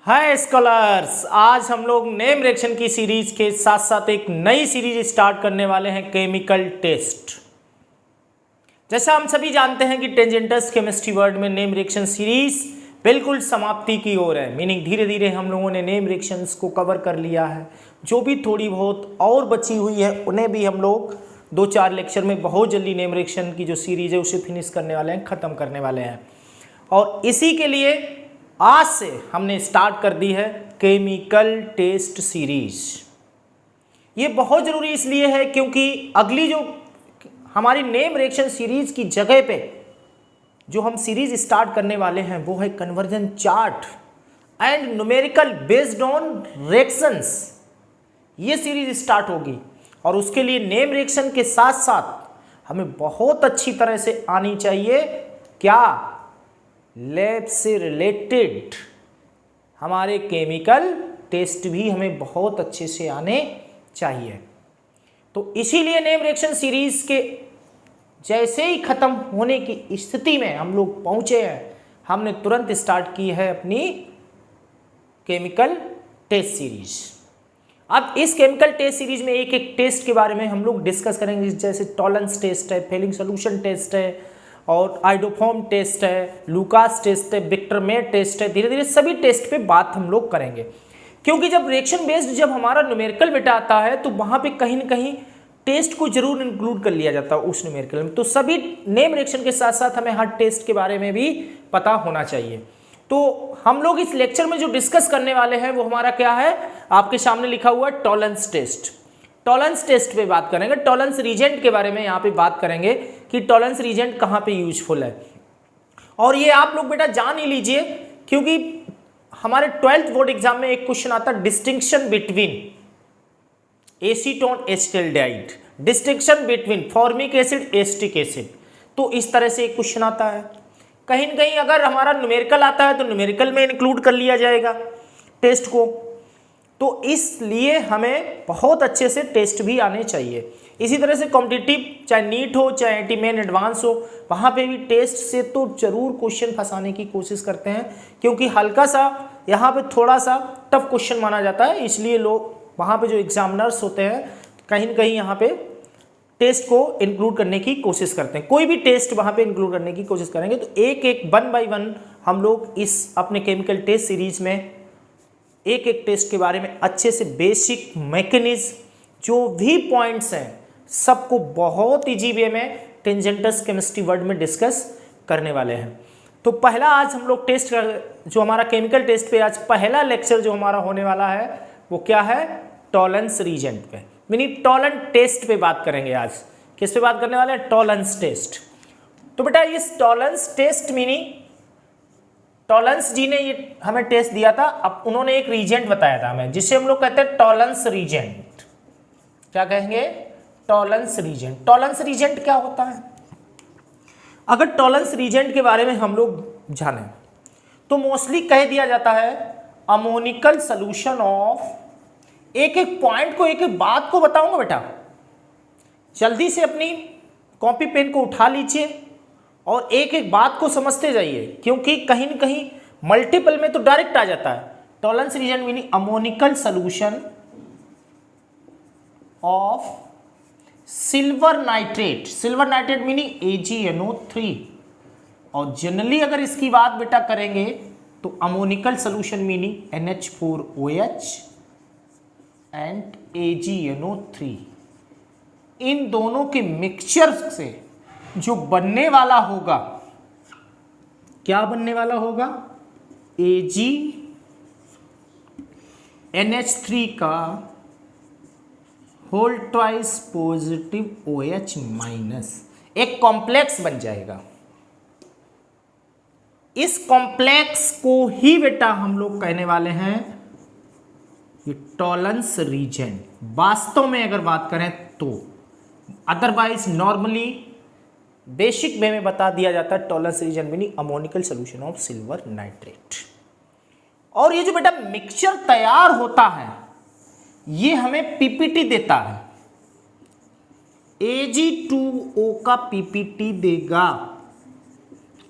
हाय scholars, आज हम लोग नेम रिएक्शन की सीरीज के साथ साथ एक नई सीरीज स्टार्ट करने वाले हैं, केमिकल टेस्ट। जैसा हम सभी जानते हैं कि टेंजेंटस केमिस्ट्री वर्ड में नेम रिएक्शन सीरीज बिल्कुल समाप्ति की ओर है। मीनिंग धीरे धीरे हम लोगों ने नेम रिएक्शंस को कवर कर लिया है। जो भी थोड़ी बहुत और बची हुई है उन्हें भी हम लोग 2-4 लेक्चर में बहुत जल्दी नेम रिएक्शन की जो सीरीज है उसे फिनिश करने वाले हैं, ख़त्म करने वाले हैं। और इसी के लिए आज से हमने स्टार्ट कर दी है केमिकल टेस्ट सीरीज। ये बहुत ज़रूरी इसलिए है क्योंकि अगली जो हमारी नेम रिएक्शन सीरीज की जगह पे जो हम सीरीज स्टार्ट करने वाले हैं वो है conversion chart and numerical based on reactions. ये सीरीज स्टार्ट होगी और उसके लिए नेम रिएक्शन के साथ साथ हमें बहुत अच्छी तरह से आनी चाहिए क्या, लैब से रिलेटेड हमारे केमिकल टेस्ट भी हमें बहुत अच्छे से आने चाहिए। तो इसीलिए नेम रिएक्शन सीरीज के जैसे ही ख़त्म होने की स्थिति में हम लोग पहुंचे हैं, हमने तुरंत स्टार्ट की है अपनी केमिकल टेस्ट सीरीज। अब इस केमिकल टेस्ट सीरीज में एक एक टेस्ट के बारे में हम लोग डिस्कस करेंगे, जैसे टॉलरेंस टेस्ट है, फेलिंग सोल्यूशन टेस्ट है और आइडोफॉर्म टेस्ट है, लुकास टेस्ट है, विक्टरमेट टेस्ट है। धीरे धीरे सभी टेस्ट पे बात हम लोग करेंगे क्योंकि जब रिएक्शन बेस्ड जब हमारा न्यूमेरिकल बेटा आता है तो वहाँ पे कहीं ना कहीं टेस्ट को जरूर इंक्लूड कर लिया जाता है उस न्यूमेरिकल में। तो सभी नेम रिएक्शन के साथ साथ हमें हर टेस्ट के बारे में भी पता होना चाहिए। तो हम लोग इस लेक्चर में जो डिस्कस करने वाले हैं वो हमारा क्या है, आपके सामने लिखा हुआ है टॉलरेंस टेस्ट। टॉलरेंस टेस्ट पे बात करेंगे, टॉलरेंस रीजेंट के बारे में यहाँ पे बात करेंगे कि टॉलरेंस रीजेंट कहाँ पे यूजफुल है। और ये आप लोग बेटा जान ही लीजिए क्योंकि हमारे 12th बोर्ड एग्जाम में एक क्वेश्चन आता है, distinction between acetone acetaldehyde, distinction between formic acid acetic acid. तो इस तरह से एक क्वेश्चन आता है। कहीं ना कहीं अगर हमारा न्यूमेरिकल आता है तो न्यूमेरिकल में इंक्लूड कर लिया जाएगा टेस्ट को। तो इसलिए हमें बहुत अच्छे से टेस्ट भी आने चाहिए। इसी तरह से कॉम्पिटिटिव चाहे नीट हो चाहे एंटी मेन एडवांस हो, वहाँ पे भी टेस्ट से तो जरूर क्वेश्चन फंसाने की कोशिश करते हैं क्योंकि हल्का सा यहाँ पे थोड़ा सा टफ क्वेश्चन माना जाता है। इसलिए लोग वहाँ पे जो एग्जामिनर्स होते हैं कहीं ना कहीं यहाँ पे टेस्ट को इंक्लूड करने की कोशिश करते हैं। कोई भी टेस्ट वहाँ पे इंक्लूड करने की कोशिश करेंगे तो एक एक 1 बाय 1 हम लोग इस अपने केमिकल टेस्ट सीरीज में एक एक टेस्ट के बारे में अच्छे से बेसिक मैकेनिज्म जो भी पॉइंट्स हैं सबको बहुत ईजी वे में टेंजेंटस केमिस्ट्री वर्ड में डिस्कस करने वाले हैं। तो पहला आज हम लोग टेस्ट जो हमारा केमिकल टेस्ट पे आज पहला लेक्चर जो हमारा होने वाला है वो क्या है, टॉलरेंस रीजेंट पे, मीनिंग टॉलरेंस टेस्ट पे बात करेंगे। आज किस पे बात करने वाले हैं, टॉलरेंस टेस्ट। तो बेटा इस टॉलरेंस टेस्ट मीनिंग टॉलरेंस जी ने ये हमें टेस्ट दिया था, अब उन्होंने एक रीजेंट बताया था हमें जिसे हम लोग कहते हैं टॉलरेंस रीजेंट। क्या कहेंगे, टॉलरेंस रीजेंट। टॉलरेंस रीजेंट क्या होता है? अगर टॉलरेंस रीजेंट के बारे में हम लोग जाने तो मोस्टली कह दिया जाता है अमोनिकल सोल्यूशन ऑफ, एक एक पॉइंट को एक एक बात को बताऊंगा बेटा, जल्दी से अपनी कॉपी पेन को उठा लीजिए और एक एक बात को समझते जाइए क्योंकि कहीं न कहीं मल्टीपल में तो डायरेक्ट आ जाता है। Tollens reagent meaning ammoniacal solution of silver nitrate, silver nitrate meaning AgNO3। और जनरली अगर इसकी बात बेटा करेंगे तो ammoniacal solution meaning NH4OH and AgNO3। इन दोनों के मिक्सचर से जो बनने वाला होगा, क्या बनने वाला होगा, AgNH3 का whole twice positive OH minus एक कॉम्प्लेक्स बन जाएगा। इस कॉम्प्लेक्स को ही बेटा हम लोग कहने वाले हैं ये टॉलरेंस रीजेंट वास्तव में अगर बात करें तो। अदरवाइज नॉर्मली बेसिक वे में बता दिया जाता है Tollens reagent meaning ammoniacal solution of silver nitrate. और ये जो बेटा मिक्सचर तैयार होता है ये हमें पीपीटी देता है, Ag2O का पीपीटी देगा।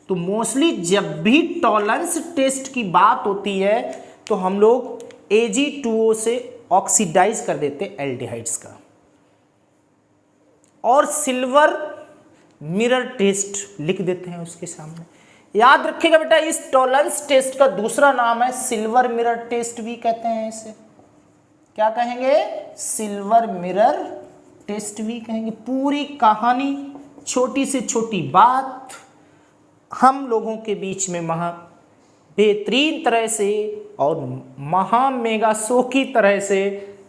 तो मोस्टली जब भी टॉलरेंस टेस्ट की बात होती है तो हम लोग Ag2O से ऑक्सीडाइज कर देते एल्डिहाइड्स का। और सिल्वर मिरर टेस्ट लिख देते हैं उसके सामने। याद रखिएगा बेटा, इस टॉलरेंस टेस्ट का दूसरा नाम है सिल्वर मिरर टेस्ट भी कहते हैं इसे। क्या कहेंगे? सिल्वर मिरर टेस्ट भी कहेंगे। पूरी कहानी, छोटी से छोटी बात हम लोगों के बीच में महा बेहतरीन तरह से और महा मेगा शो की तरह से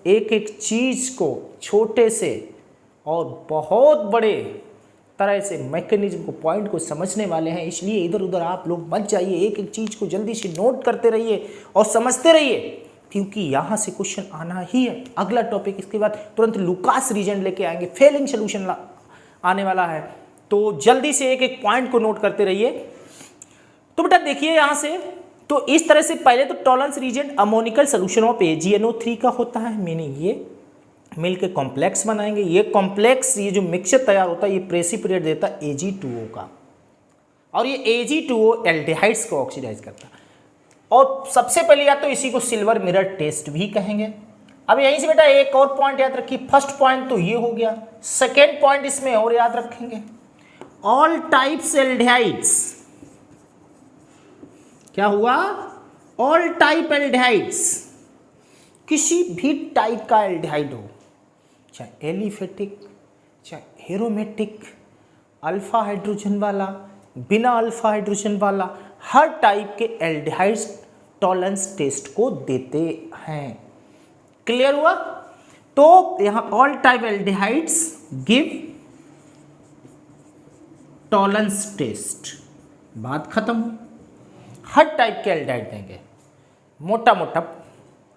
एक एक चीज को छोटे से और बहुत बड़े तरह से मैकेनिज्म को, पॉइंट को समझने वाले हैं। इसलिए इधर उधर आप लोग मत जाइए, एक एक चीज को जल्दी से नोट करते रहिए और समझते रहिए, क्योंकि यहाँ से क्वेश्चन आना ही है। अगला टॉपिक इसके बाद तुरंत लुकास रीजन लेके आएंगे, फेलिंग सोल्यूशन आने वाला है। तो जल्दी से एक एक पॉइंट को नोट करते रहिए। तो बेटा देखिए यहाँ से, तो इस तरह से पहले तो Tollens reagent ammoniacal solution of AgNO3 का होता है, मीनिंग ये मिल के कॉम्प्लेक्स बनाएंगे। ये कॉम्प्लेक्स, ये जो मिक्सचर तैयार होता है, ये प्रेसिपिटेट देता है Ag2O का, और ये Ag2O एल्डिहाइड्स को ऑक्सीडाइज करता है। और सबसे पहले या तो इसी को सिल्वर मिरर टेस्ट भी कहेंगे। अब यहीं से बेटा एक और पॉइंट याद रखिए। फर्स्ट पॉइंट तो ये हो गया, सेकेंड पॉइंट इसमें और याद रखेंगे, ऑल टाइप्स एल्डिहाइड्स। क्या हुआ? ऑल टाइप एल्डिहाइड्स, किसी भी टाइप का एल्डिहाइड हो, चाहे एलिफेटिक, चाहे एरोमेटिक, अल्फा हाइड्रोजन वाला, बिना अल्फा हाइड्रोजन वाला, हर टाइप के एल्डिहाइड्स टॉलरेंस टेस्ट को देते हैं। क्लियर हुआ? तो यहां all type aldehydes give Tollens test, बात खत्म। हर टाइप के एल्डिहाइड देंगे, मोटा मोटा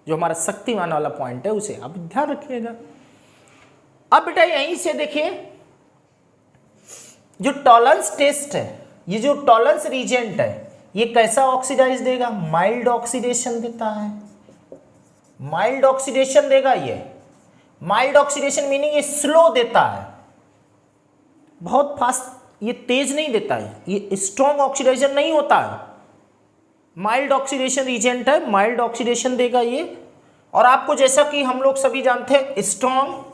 जो हमारा शक्तिमान वाला पॉइंट है उसे आप ध्यान रखिएगा। अब बेटा यहीं से देखिए, जो टॉलरेंस टेस्ट है, ये जो टॉलरेंस रीजेंट है, ये कैसा ऑक्सीडाइज देगा? माइल्ड ऑक्सीडेशन देता है। माइल्ड ऑक्सीडेशन देगा ये। माइल्ड ऑक्सीडेशन मीनिंग ये स्लो देता है, बहुत फास्ट, ये तेज नहीं देता है, ये स्ट्रॉन्ग ऑक्सीडेशन नहीं होता है। माइल्ड ऑक्सीडेशन रीजेंट है, माइल्ड ऑक्सीडेशन देगा ये। और आपको जैसा कि हम लोग सभी जानते हैं, स्ट्रॉन्ग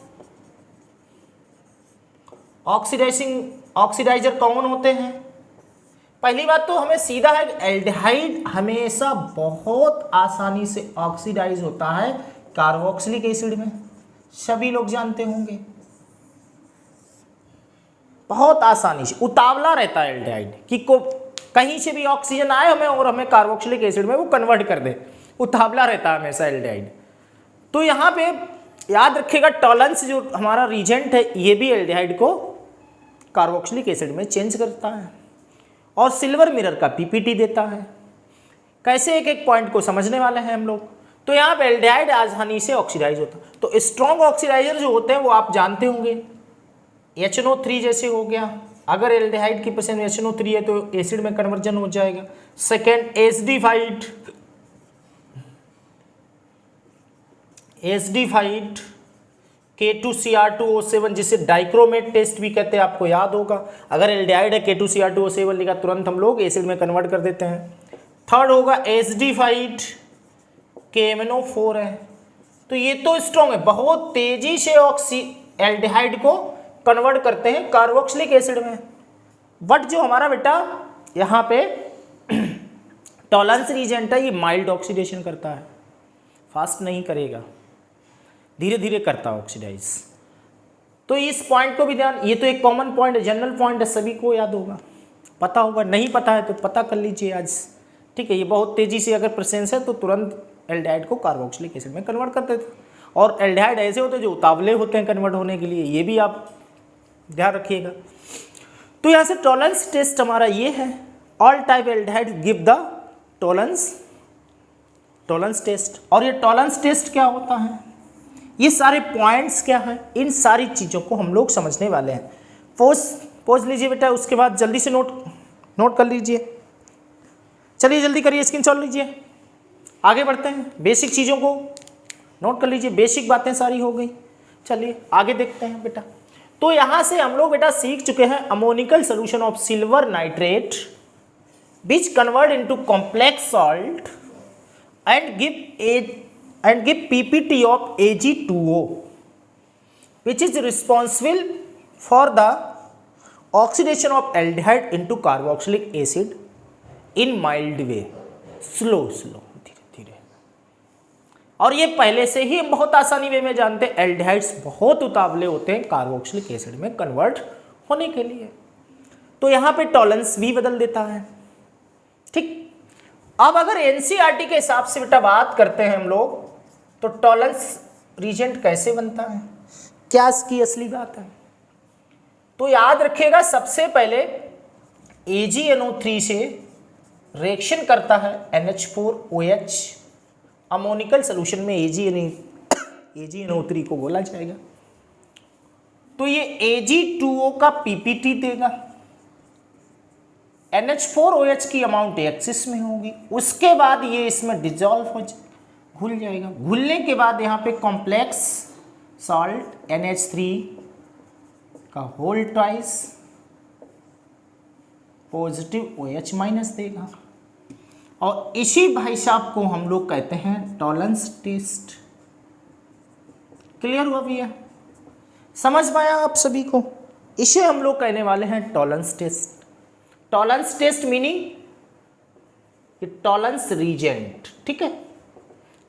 ऑक्सीडाइजर कौन होते हैं? पहली बात तो हमें सीधा है, एल्डिहाइड हमेशा बहुत आसानी से ऑक्सीडाइज होता है कार्बोक्सिलिक एसिड में, सभी लोग जानते होंगे। बहुत आसानी से उतावला रहता है एल्डिहाइड कि कहीं से भी ऑक्सीजन आए हमें और हमें कार्बोक्सिलिक एसिड में वो कन्वर्ट कर दे, उतावला रहता है हमेशा एल्डिहाइड। तो यहाँ पे याद रखिएगा, टॉलरेंस जो हमारा रीजेंट है, ये भी एल्डिहाइड को कार्बोक्सिलिक एसिड में चेंज करता है। और सिल्वर मिरर का पीपीटी देता है। कैसे एक एक पॉइंट को समझने वाले हैं हम लोग। तो यहाँ पे एल्डिहाइड आसानी से ऑक्सीडाइज होता है। तो स्ट्रॉन्ग ऑक्सीडाइजर जो होते हैं वो आप जानते होंगे, HNO3 जैसे हो गया। अगर एल्डिहाइड की परसेंट HNO3 है तो एसिड में कन्वर्जन हो जाएगा। सेकेंड एसिडिफाइड K2Cr2O7, जिसे डाइक्रोमेट टेस्ट भी कहते हैं, आपको याद होगा। अगर एल्डिहाइड है, K2Cr2O7 लिखा, तुरंत हम लोग एसिड में कन्वर्ट कर देते हैं। थर्ड होगा एसिडिफाइड KMnO4 है। तो ये तो स्ट्रॉन्ग है, बहुत तेजी से एल्डिहाइड को कन्वर्ट करते हैं कार्बोक्सिलिक एसिड में। बट जो हमारा बेटा यहाँ पे टॉलरेंस रीजेंट है, ये माइल्ड ऑक्सीडेशन करता है, फास्ट नहीं करेगा, धीरे धीरे करता है ऑक्सीडाइज। तो इस पॉइंट को भी ध्यान, ये तो एक कॉमन पॉइंट है, जनरल पॉइंट है, सभी को याद होगा, पता होगा। नहीं पता है तो पता कर लीजिए आज, ठीक है। ये बहुत तेजी से अगर प्रेजेंस है तो तुरंत एल्डिहाइड को कार्बोक्सिलिक एसिड में कन्वर्ट कर देते हैं। और एल्डिहाइड ऐसे होते हैं जो उतावले होते हैं कन्वर्ट होने के लिए, ये भी आप ध्यान रखिएगा। तो यहाँ से टॉलरेंस टेस्ट हमारा ये है, all type aldehyde give the Tollens test. और ये टॉलरेंस टेस्ट क्या होता है, ये सारे पॉइंट्स क्या हैं, इन सारी चीज़ों को हम लोग समझने वाले हैं। पोज लीजिए बेटा, उसके बाद जल्दी से नोट कर लीजिए। चलिए जल्दी करिए, स्क्रीनशॉट लीजिए, आगे बढ़ते हैं। बेसिक चीज़ों को नोट कर लीजिए, बेसिक बातें सारी हो गई। चलिए आगे देखते हैं बेटा। तो यहाँ से हम लोग बेटा सीख चुके हैं ammoniacal solution of silver nitrate which convert into complex salt and give PPT of Ag2O, which is responsible for the oxidation of aldehyde into carboxylic acid in mild way, slow धीरे धीरे। और ये पहले से ही बहुत आसानी वे में जानते हैं, एल्डिहाइड्स बहुत उतावले होते हैं कार्बोक्सिलिक एसिड में कन्वर्ट होने के लिए। तो यहाँ पे टॉलरेंस भी बदल देता है। ठीक, अब अगर एनसीईआरटी के हिसाब से बेटा बात करते हैं हम लोग, तो टॉलरेंस रीजेंट कैसे बनता है, क्या इसकी असली बात है? तो याद रखिएगा, सबसे पहले AgNO3 से रिएक्शन करता है NH4OH, अमोनिकल सोल्यूशन में AgNO3 को बोला जाएगा। तो ये Ag2O का PPT देगा, NH4OH की अमाउंट एक्सिस में होगी, उसके बाद ये इसमें डिजॉल्व हो घुल जाएगा। घुलने के बाद यहाँ पे कॉम्प्लेक्स सॉल्ट NH3 का whole twice positive OH minus देगा, और इसी भाई साहब को हम लोग कहते हैं टॉलरेंस टेस्ट। क्लियर हुआ भैया, समझ में आया आप सभी को? इसे हम लोग कहने वाले हैं Tollens test. Tollens test meaning Tollens reagent. ठीक है,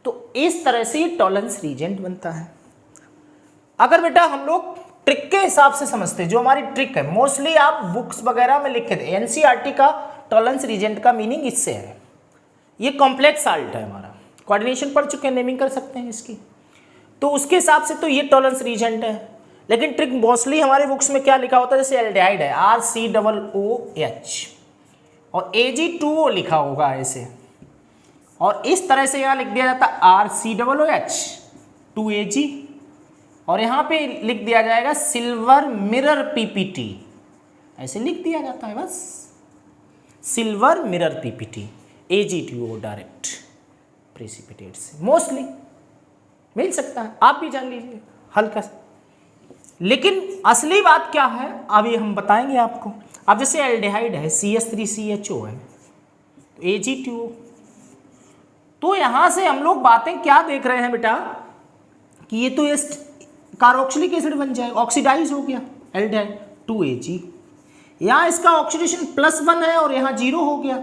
तो इस तरह से ये टॉलरेंस रीजेंट बनता है। अगर बेटा हम लोग ट्रिक के हिसाब से समझते हैं, जो हमारी ट्रिक है, मोस्टली आप बुक्स वगैरह में लिखे थे, एनसीईआरटी का टॉलरेंस रीजेंट का मीनिंग इससे है। ये कॉम्प्लेक्स साल्ट है हमारा, कोऑर्डिनेशन पढ़ चुके हैं, नेमिंग कर सकते हैं इसकी, तो उसके हिसाब से तो ये टॉलरेंस रीजेंट है। लेकिन ट्रिक मोस्टली हमारे बुक्स में क्या लिखा होता है, जैसे एल्डिहाइड है RCOOH और Ag2O लिखा होगा ऐसे, और इस तरह से यहाँ लिख दिया जाता है RCOOH 2Ag, और यहाँ पे लिख दिया जाएगा सिल्वर मिरर PPT, ऐसे लिख दिया जाता है बस, silver mirror PPT Ag2O direct precipitate से मोस्टली मिल सकता है, आप भी जान लीजिए हल्का सा। लेकिन असली बात क्या है अभी हम बताएंगे आपको। अब जैसे एल्डिहाइड है CH3CHO है Ag2O, तो यहां से हम लोग बातें क्या देख रहे हैं बेटा कि ये तो कार्बोक्सिलिक एसिड बन जाए, ऑक्सीडाइज हो गया एल्डिहाइड 2Ag, यहाँ इसका ऑक्सीडेशन +1 है और यहाँ 0 हो गया,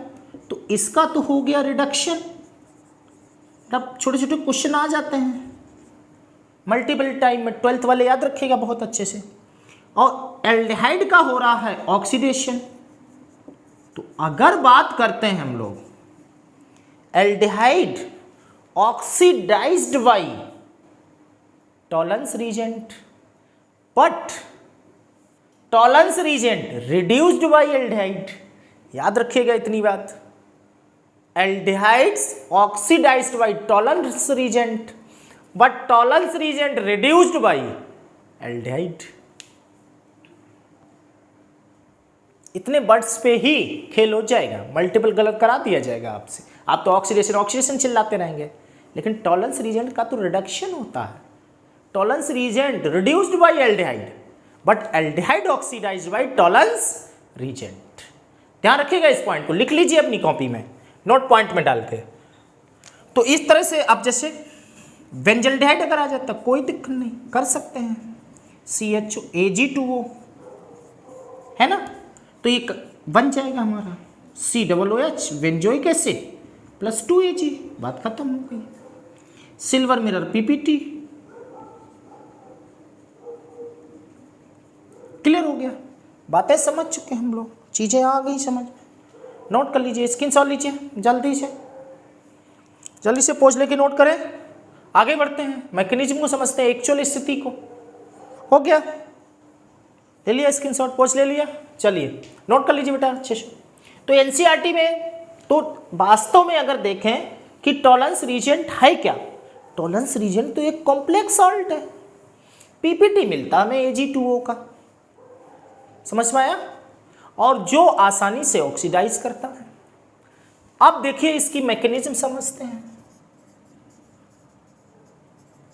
तो इसका तो हो गया रिडक्शन। तब छोटे छोटे क्वेश्चन आ जाते हैं मल्टीपल टाइम में, 12th वाले याद रखिएगा बहुत अच्छे से। और एल्डिहाइड का हो रहा है ऑक्सीडेशन, तो अगर बात करते हैं हम लोग aldehyde oxidised by Tollens reagent, but Tollens reagent reduced by aldehyde, याद रखिएगा इतनी बात, aldehydes oxidised by Tollens reagent but Tollens reagent reduced by aldehyde. इतने वर्ड्स पे ही खेल हो जाएगा, मल्टीपल गलत करा दिया जाएगा आपसे, आप तो ऑक्सीडेशन ऑक्सीडेशन चिल्लाते रहेंगे, लेकिन टॉलरेंस रीजेंट का तो रिडक्शन होता है। Tollens reagent reduced by aldehyde but aldehyde oxidised by Tollens reagent. ध्यान रखिएगा, इस पॉइंट को लिख लीजिए अपनी कॉपी में, नोट पॉइंट में डाल के। तो इस तरह से अब जैसे बेंजल्डिहाइड अगर आ जाता कोई दिक्कत नहीं, कर सकते हैं CHO Ag2O है ना, तो ये बन जाएगा हमारा COOH benzoic acid plus 2Ag, बात खत्म हो गई। सिल्वर मिरर PPT, क्लियर हो गया, बातें समझ चुके हम लोग, चीजें आ गई समझ। नोट कर लीजिए, स्क्रीनशॉट लीजिए, जल्दी से पोज लेके नोट करें, आगे बढ़ते हैं, मैकेनिज्म को समझते हैं, एक्चुअल स्थिति को। हो गया, ले लिया स्क्रीनशॉट, पोज ले लिया, चलिए नोट कर लीजिए बेटा अच्छे से। तो एनसीईआरटी में तो वास्तव में अगर देखें कि टॉलरेंस रीजेंट है क्या, टॉलरेंस रीजेंट तो एक कॉम्प्लेक्स सॉल्ट है, PPT मिलता हमें Ag2O का, समझ में आया, और जो आसानी से ऑक्सीडाइज करता है। अब देखिए इसकी मैकेनिज्म समझते हैं,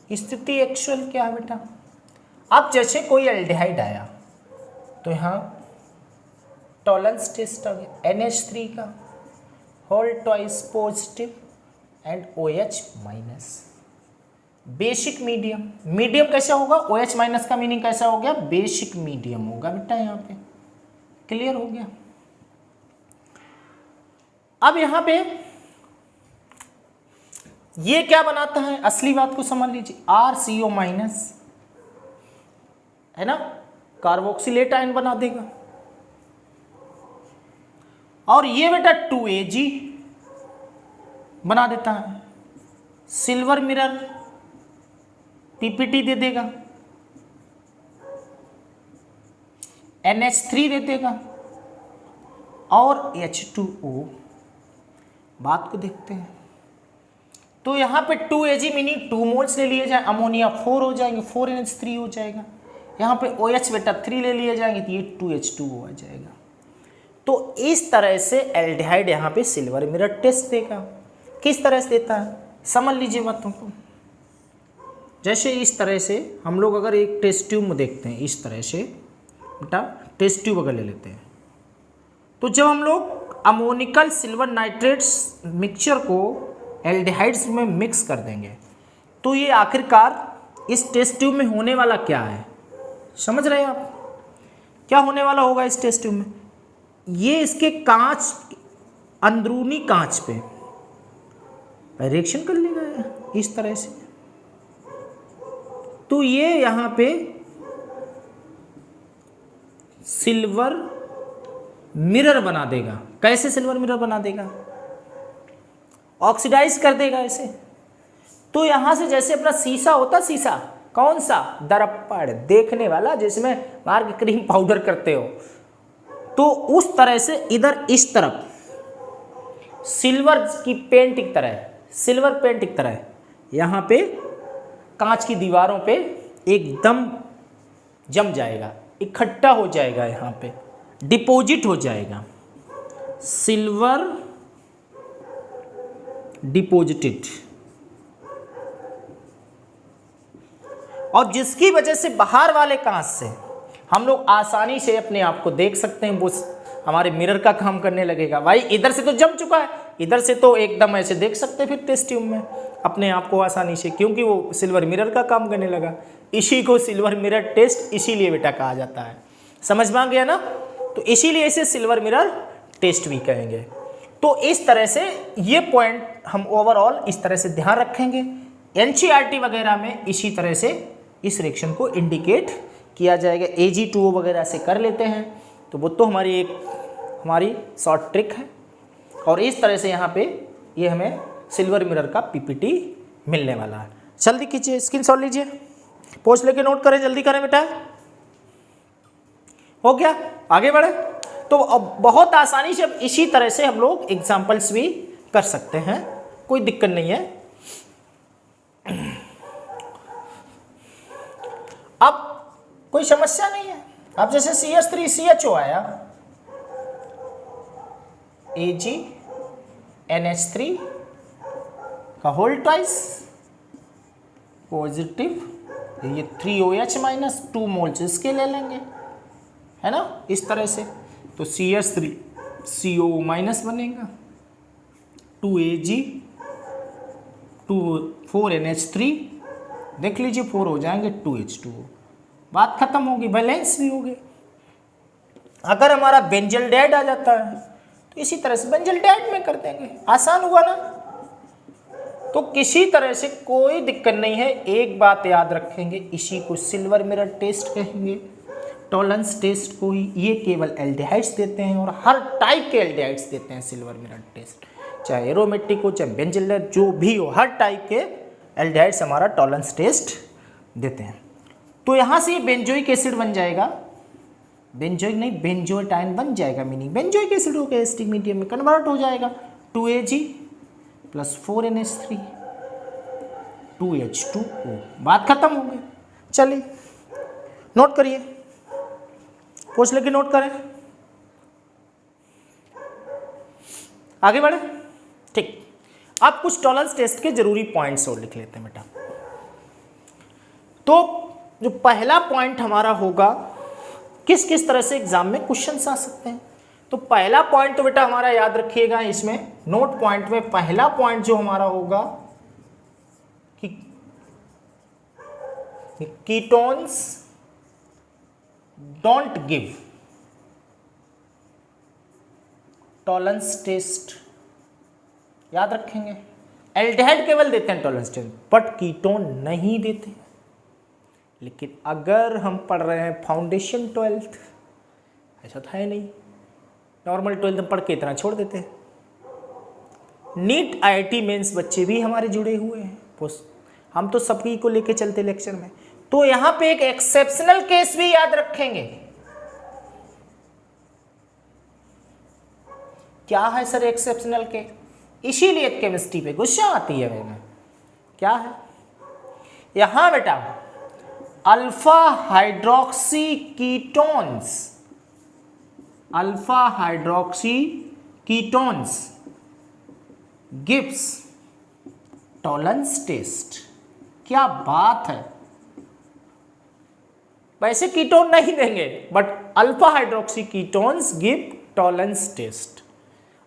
स्थिति एक्चुअल क्या है बेटा। अब जैसे कोई एल्डिहाइड आया तो यहाँ टॉलरेंस टेस्ट आ गया, NH3 का whole twice positive and OH minus. Basic medium, medium कैसा होगा, OH माइनस का मीनिंग कैसा हो गया, बेसिक मीडियम होगा बेटा, यहाँ पे क्लियर हो गया। अब यहाँ पे ये क्या बनाता है, असली बात को समझ लीजिए, RCO माइनस है ना, कार्बोक्सिलेट आयन बना देगा। और ये बेटा 2Ag बना देता है, सिल्वर मिरर PPT दे देगा, NH3 दे देगा और H2O। बात को देखते हैं, तो यहाँ पे 2Ag मीनिंग 2 मोल्स ले लिए जाए, अमोनिया 4 हो जाएंगे, 4NH3 हो जाएगा। यहाँ पे OH बेटा 3 ले लिए जाएंगे तो ये 2H2O आ जाएगा। तो इस तरह से एल्डिहाइड यहाँ पे सिल्वर मिरर टेस्ट देगा। किस तरह से देता है, समझ लीजिए बातों को। जैसे इस तरह से हम लोग अगर एक टेस्ट ट्यूब में देखते हैं, इस तरह से बेटा टेस्ट ट्यूब अगर ले लेते हैं, तो जब हम लोग अमोनिकल सिल्वर नाइट्रेट्स मिक्सचर को एल्डिहाइड्स में मिक्स कर देंगे, तो ये आखिरकार इस टेस्ट ट्यूब में होने वाला क्या है, समझ रहे हैं आप, क्या होने वाला होगा इस टेस्ट ट्यूब में, ये इसके कांच, अंदरूनी कांच पे रिएक्शन कर लेगा इस तरह से। तो ये यहाँ पे सिल्वर मिरर बना देगा। कैसे सिल्वर मिरर बना देगा, ऑक्सीडाइज कर देगा ऐसे। तो यहाँ से जैसे अपना शीशा होता, शीशा कौन सा, दर्पण देखने वाला, जिसमें मार्ग क्रीम पाउडर करते हो, तो उस तरह से इधर इस तरफ सिल्वर की पेंट की तरह, सिल्वर पेंट की तरह यहाँ पे कांच की दीवारों पे एकदम जम जाएगा, इकट्ठा हो जाएगा, यहाँ पे डिपॉजिट हो जाएगा, सिल्वर डिपॉजिटेड। और जिसकी वजह से बाहर वाले कांच से हम लोग आसानी से अपने आप को देख सकते हैं, वो हमारे मिरर का काम करने लगेगा। भाई इधर से तो जम चुका है, इधर से तो एकदम ऐसे देख सकते हैं फिर टेस्ट ट्यूब में अपने आप को आसानी से, क्योंकि वो सिल्वर मिरर का काम करने लगा। इसी को सिल्वर मिरर टेस्ट इसीलिए बेटा कहा जाता है, समझ में आ गया ना। तो इसीलिए इसे सिल्वर मिरर टेस्ट भी कहेंगे। तो इस तरह से ये पॉइंट हम ओवरऑल इस तरह से ध्यान रखेंगे। NCERT वगैरह में इसी तरह से इस रिएक्शन को इंडिकेट किया जाएगा, Ag2O वगैरह से कर लेते हैं, तो वो तो हमारी शॉर्ट ट्रिक है। और इस तरह से यहाँ पे ये हमें सिल्वर मिरर का PPT मिलने वाला है। जल्दी कीजिए, स्क्रीनशॉट लीजिए, पोस्ट लेके नोट करें, जल्दी करें बेटा। हो गया, आगे बढ़े। तो अब बहुत आसानी से अब इसी तरह से हम लोग एग्जाम्पल्स भी कर सकते हैं, कोई दिक्कत नहीं है। अब कोई समस्या नहीं है। अब जैसे CH3CHO आया, AgNH3 का होल ट्वाइस पॉजिटिव, ये 3OH माइनस 2 मोल्स इसके ले लेंगे, है ना, इस तरह से। तो CH3CO माइनस बनेगा, 2Ag 4NH3, देख लीजिए 4 हो जाएंगे, 2H2O, बात खत्म होगी, बैलेंस भी होगी। अगर हमारा बेंजल्डेहाइड आ जाता है तो इसी तरह से बेंजल्डेहाइड में कर देंगे, आसान हुआ ना। तो किसी तरह से कोई दिक्कत नहीं है। एक बात याद रखेंगे, इसी को सिल्वर मिरर टेस्ट कहेंगे, टॉलरेंस टेस्ट को ही। ये केवल एल्डिहाइड्स देते हैं और हर टाइप के एल्डिहाइड्स देते हैं सिल्वर मिरर टेस्ट, चाहे एरोमेटिक हो चाहे बेंजल्डेहाइड जो भी हो, हर टाइप के एल्डिहाइड्स हमारा टॉलरेंस टेस्ट देते हैं। तो यहाँ से ये बेंजोइक एसिड बन जाएगा, बेंजोइक नहीं बेंजोएट आयन बन जाएगा, मीनिंग बेंजोइक एसिड होकर एसिटिक मीडियम में कन्वर्ट हो जाएगा। 2Ag प्लस 4NH3 2H2O, बात खत्म हो गई। चलिए नोट करिए, पूछ लेके नोट करें, आगे बढ़े। ठीक, अब कुछ टॉलरेंस टेस्ट के जरूरी पॉइंट्स और लिख लेते हैं बेटा। तो जो पहला पॉइंट हमारा होगा, किस किस तरह से एग्जाम में क्वेश्चंस आ सकते हैं। तो पहला पॉइंट तो बेटा हमारा याद रखिएगा, इसमें नोट पॉइंट में पहला पॉइंट जो हमारा होगा कि ketones don't give Tollens test, याद रखेंगे। एल्डिहाइड केवल देते हैं टॉलरेंस टेस्ट, बट कीटोन नहीं देते। लेकिन अगर हम पढ़ रहे हैं फाउंडेशन 12th, ऐसा था ही नहीं, नॉर्मल 12th में पढ़ के इतना छोड़ देते हैं। नीट IIT मेंस बच्चे भी हमारे जुड़े हुए हैं, हम तो सभी को लेके चलते लेक्चर में। तो यहां पे एक एक्सेप्शनल केस भी याद रखेंगे। क्या है सर एक्सेप्शनल केस? इसीलिए केमिस्ट्री पे गुस्सा आती है मैंने। क्या है यहां बेटा? Alpha hydroxy ketones, alpha hydroxy ketones gives Tollens test. क्या बात है, वैसे कीटोन नहीं देंगे but alpha hydroxy ketones give Tollens test.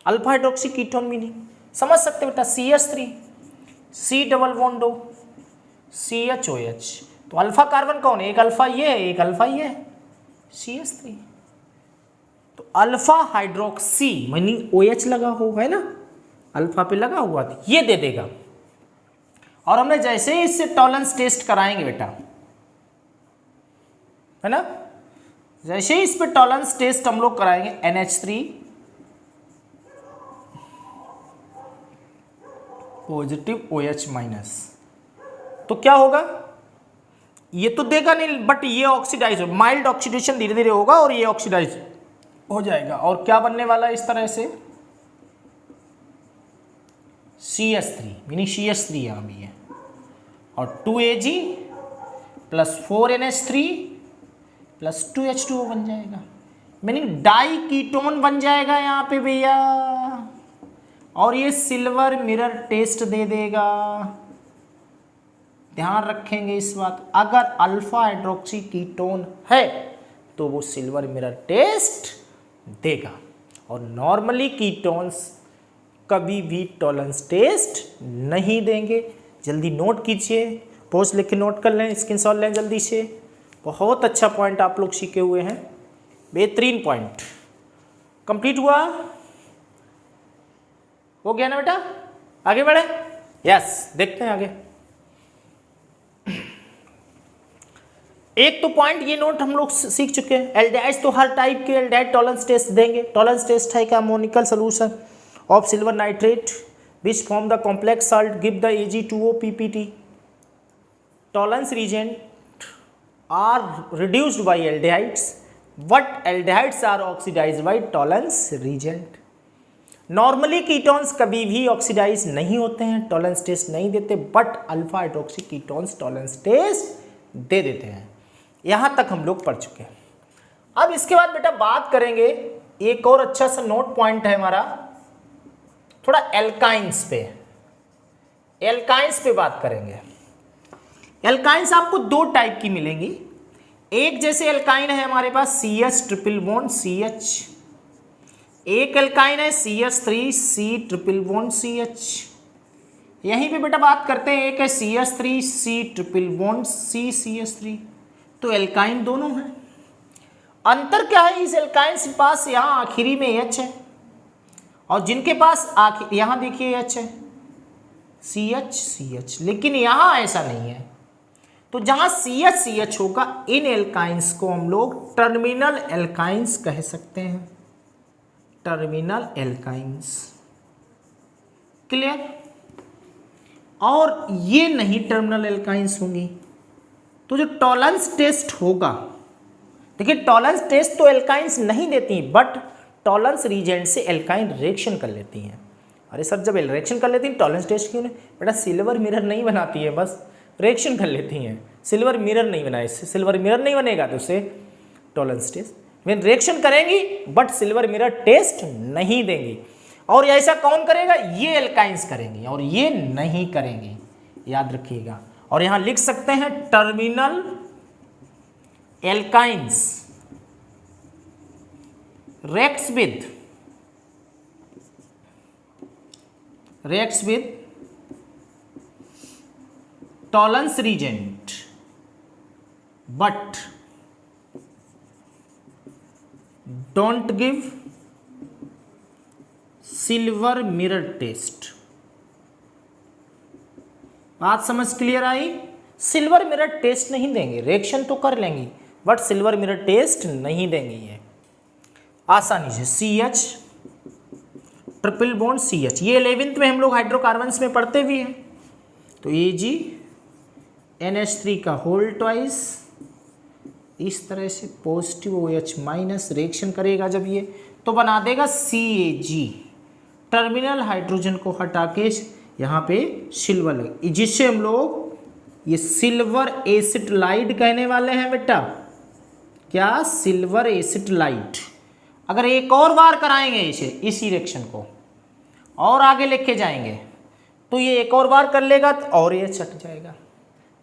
Alpha hydroxy ketone meaning समझ सकते बेटा, CH3 C double bond O CHOH, तो अल्फा कार्बन कौन है? एक अल्फा ये है, एक अल्फा ये है, CH3। तो अल्फा हाइड्रोक्सी मीनिंग OH लगा हुआ है ना, अल्फा पे लगा हुआ था, ये दे देगा। और हमने जैसे ही इससे टॉलरेंस टेस्ट कराएंगे बेटा, है ना, जैसे ही इस पे टॉलरेंस टेस्ट हम लोग कराएंगे NH3 पॉजिटिव OH माइनस, तो क्या होगा? ये तो देगा नहीं बट ये ऑक्सीडाइज हो, माइल्ड ऑक्सीडेशन धीरे धीरे होगा और ये ऑक्सीडाइज हो जाएगा। और क्या बनने वाला है इस तरह से? CH3 मीनिंग CH3 यहाँ भी है, और 2Ag plus 4NH3 plus 2H2O बन जाएगा, मीनिंग डाई कीटोन बन जाएगा यहाँ पे भैया। और ये सिल्वर मिरर टेस्ट दे देगा, ध्यान रखेंगे इस बात। अगर अल्फा हाइड्रोक्सी कीटोन है तो वो सिल्वर मिरर टेस्ट देगा, और नॉर्मली कीटोन्स कभी भी टॉलरेंस टेस्ट नहीं देंगे। जल्दी नोट कीजिए, पोस्ट लिख के नोट कर लें, स्क्रीनशॉट लें जल्दी से। बहुत अच्छा पॉइंट आप लोग सीखे हुए हैं, बेहतरीन पॉइंट। कंप्लीट हुआ, हो गया ना बेटा? आगे बढ़े, यस, देखते हैं आगे। एक तो पॉइंट ये नोट हम लोग सीख चुके हैं, एल्डिहाइड्स तो हर टाइप के एल्डिहाइड टॉलरेंस टेस्ट देंगे। टॉलरेंस टेस्ट है क्या? Ammoniacal solution of silver nitrate which form the complex salt give the Ag2O PPT। Tollens reagent are reduced by aldehydes but aldehydes are oxidised by Tollens reagent. Normally ketones कभी भी oxidise नहीं होते हैं, Tollens test नहीं देते, but alpha hydroxy ketones Tollens test दे देते हैं। यहां तक हम लोग पढ़ चुके हैं। अब इसके बाद बेटा बात करेंगे, एक और अच्छा सा नोट पॉइंट है हमारा, थोड़ा एल्काइंस पे, एल्काइंस पे बात करेंगे। एल्काइंस आपको दो टाइप की मिलेंगी। एक जैसे एल्काइन है हमारे पास CH ट्रिपल बॉन्ड CH, एक एल्काइन है CH3 C triple bond CH। यहीं पे बेटा बात करते हैं, एक है CH3 C triple bond C CH3, तो एल्काइन दोनों हैं। अंतर क्या है? इस एल्काइन के पास यहाँ आखिरी में H है, और जिनके पास यहाँ देखिए H है, CH CH, लेकिन यहाँ ऐसा नहीं है। तो जहाँ CH CH होगा, इन एल्काइंस को हम लोग टर्मिनल एल्काइंस कह सकते हैं, टर्मिनल एल्काइंस। क्लियर? और ये नहीं टर्मिनल एल्काइंस होंगी, तो जो टॉलरेंस टेस्ट होगा, देखिए टॉलरेंस टेस्ट तो एल्काइंस नहीं देती, बट टॉलरेंस रीजेंट से एल्काइन रिएक्शन कर लेती हैं। अरे सर जब रिएक्शन कर लेती हैं टॉलरेंस टेस्ट क्यों नहीं? बेटा सिल्वर मिरर नहीं बनाती है, बस रिएक्शन कर लेती हैं। सिल्वर मिरर नहीं बनाए, सिल्वर मिरर नहीं बनेगा तो उससे टॉलरेंस टेस्ट मीन रिएक्शन करेंगी बट सिल्वर मिरर टेस्ट नहीं देंगी। और ऐसा कौन करेगा? ये एल्काइंस करेंगे और ये नहीं करेंगे, याद रखिएगा। और यहां लिख सकते हैं terminal alkynes reacts with reacts with tolerance reagent but don't give silver mirror test। बात समझ क्लियर आई? सिल्वर मिरर टेस्ट नहीं देंगे, रिएक्शन तो कर लेंगी बट सिल्वर मिरर टेस्ट नहीं देंगे। ये आसानी से CH ट्रिपल बॉन्ड CH, ये 11th में हम लोग हाइड्रोकार्बन्स में पढ़ते भी हैं। तो Ag NH3 का होल ट्वाइस इस तरह से पॉजिटिव OH माइनस रिएक्शन करेगा जब ये, तो बना देगा CAG, टर्मिनल हाइड्रोजन को हटा के यहाँ पे सिल्वर लगे, जिससे हम लोग ये सिल्वर एसिटलाइड कहने वाले हैं बेटा। क्या? सिल्वर एसिटलाइड। अगर एक और बार कराएंगे इसी रिएक्शन को और आगे लेके जाएंगे तो ये एक और बार कर लेगा तो और ये छट जाएगा,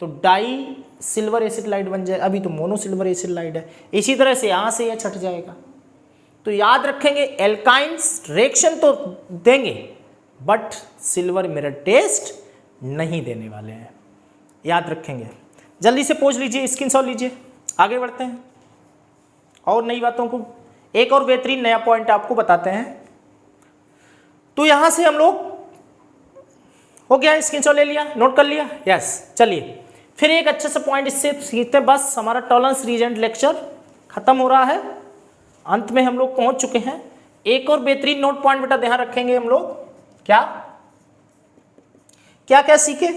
तो डाई सिल्वर एसिटलाइड बन जाए। अभी तो मोनो सिल्वर एसिटलाइड है, इसी तरह से यहाँ से यह छट जाएगा। तो याद रखेंगे एल्काइंस रिएक्शन तो देंगे बट सिल्वर मिरर टेस्ट नहीं देने वाले हैं, याद रखेंगे। जल्दी से पूछ लीजिए, स्क्रीनशॉट लीजिए, आगे बढ़ते हैं और नई बातों को। एक और बेहतरीन नया पॉइंट आपको बताते हैं। तो यहां से हम लोग हो गया, स्क्रीनशॉट ले लिया, नोट कर लिया, यस। चलिए फिर एक अच्छे से पॉइंट इससे सीखते हैं, बस हमारा टॉलरेंस रीजेंट लेक्चर खत्म हो रहा है, अंत में हम लोग पहुंच चुके हैं। एक और बेहतरीन नोट पॉइंट बेटा ध्यान रखेंगे हम लोग, क्या क्या क्या सीखे?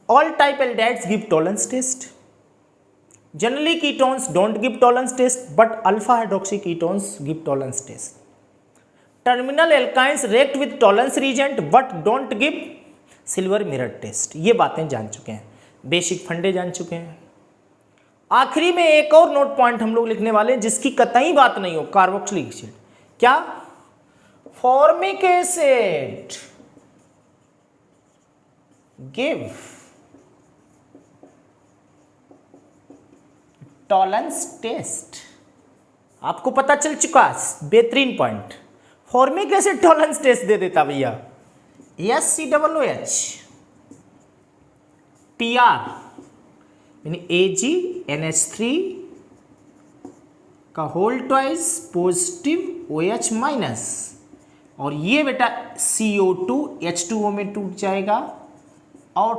All type aldehydes give Tollens test, generally ketones don't give Tollens test but alpha hydroxy ketones give Tollens test. Terminal alkynes react with Tollens reagent but don't give silver mirror test. ये बातें जान चुके हैं, basic फंडे जान चुके हैं। आखिरी में एक और नोट पॉइंट हम लोग लिखने वाले हैं जिसकी कतई बात नहीं हो, कार्बोक्सिलिक एसिड। क्या? Formic acid give Tollens test. आपको पता चल चुका, बेहतरीन point. Formic acid Tollens test दे देता भैया। HCOOH PR यानी AgNH3 का whole twice positive OH minus, और ये बेटा CO2 H2O में टूट जाएगा और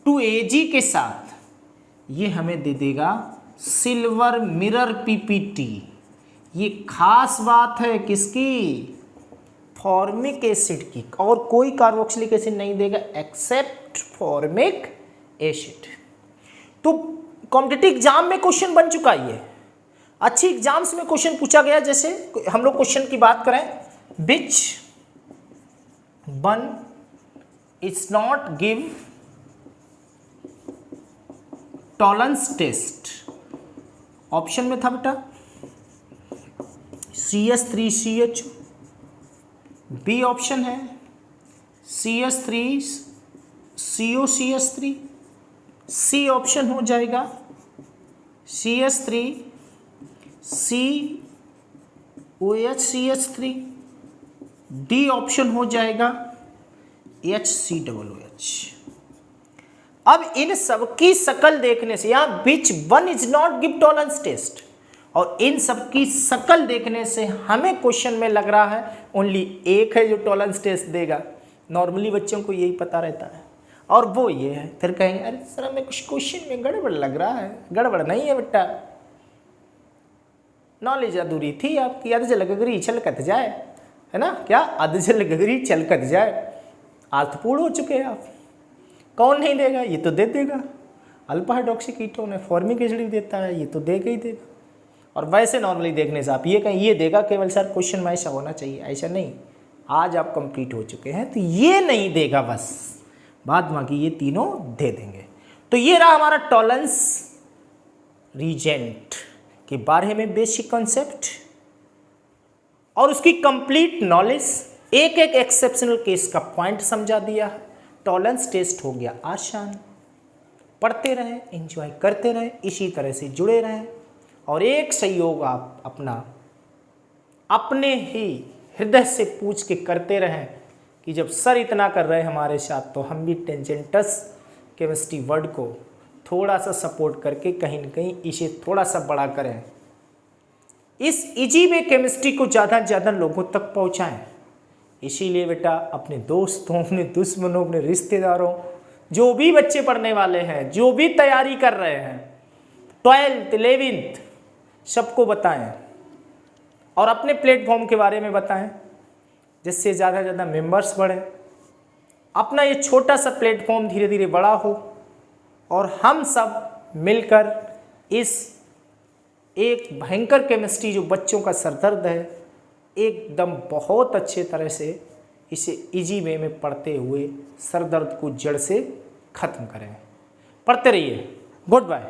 2Ag के साथ ये हमें दे देगा सिल्वर मिरर PPT। ये खास बात है किसकी? फॉर्मिक एसिड की, और कोई कार्बोक्सिलिक एसिड नहीं देगा एक्सेप्ट फॉर्मिक एसिड। तो कॉम्पिटिटिव एग्जाम में क्वेश्चन बन चुका है ये, अच्छी एग्जाम्स में क्वेश्चन पूछा गया। जैसे हम लोग क्वेश्चन की बात करें, which one is not give Tollens test. Option में था बेटा CH3CH, बी ऑप्शन है CH3COCH3, सी ऑप्शन हो जाएगा CH3COHCH3, डी ऑप्शन हो जाएगा HCOOH। अब इन सबकी शकल देखने से, यहाँ which one is not give Tollens test, और इन सबकी शकल देखने से हमें क्वेश्चन में लग रहा है ओनली एक है जो टॉलरेंस टेस्ट देगा। नॉर्मली बच्चों को यही पता रहता है, और वो ये है। फिर कहेंगे अरे सर हमें कुछ क्वेश्चन में गड़बड़ लग रहा है। गड़बड़ नहीं है बेटा, नॉलेज अधूरी थी आपकी। अधजल गगरी छलकत जाए, है ना? क्या? अधजल गगरी छलकत जाए, अर्थपूर्ण हो चुके हैं आप। कौन नहीं देगा? ये तो दे देगा। अल्फा हाइड्रोक्सी कीटोन है, फॉर्मिक एसिड देता है, ये तो देगा ही देगा। और वैसे नॉर्मली देखने से आप ये कहें ये देगा केवल सर क्वेश्चन में ऐसा होना चाहिए, ऐसा नहीं। आज आप कंप्लीट हो चुके हैं तो ये नहीं देगा, बस बाद बाकी ये तीनों दे देंगे। तो ये रहा हमारा टॉलरेंस रीजेंट के बारे में बेसिक कॉन्सेप्ट और उसकी कंप्लीट नॉलेज। एक एक एक्सेप्शनल केस का पॉइंट समझा दिया है। टॉलरेंस टेस्ट हो गया आसान। पढ़ते रहें, एंजॉय करते रहें, इसी तरह से जुड़े रहें और एक सहयोग आप अपना अपने ही हृदय से पूछ के करते रहें कि जब सर इतना कर रहे हैं हमारे साथ तो हम भी टेंजेंटस केमिस्ट्री वर्ड को थोड़ा सा सपोर्ट करके कहीं न कहीं इसे थोड़ा सा बड़ा करें, इस इजी वे केमिस्ट्री को ज़्यादा से ज़्यादा लोगों तक पहुँचाएँ। इसीलिए बेटा अपने दोस्तों, अपने दुश्मनों, अपने रिश्तेदारों, जो भी बच्चे पढ़ने वाले हैं, जो भी तैयारी कर रहे हैं 12th 11th, सबको बताएं और अपने प्लेटफॉर्म के बारे में बताएं जिससे ज़्यादा से ज़्यादा मेंबर्स बढ़े, अपना ये छोटा सा प्लेटफॉर्म धीरे धीरे बड़ा हो और हम सब मिलकर इस एक भयंकर केमिस्ट्री जो बच्चों का सरदर्द है एकदम बहुत अच्छे तरह से इसे इजी वे में पढ़ते हुए सरदर्द को जड़ से ख़त्म करें। पढ़ते रहिए। Good bye.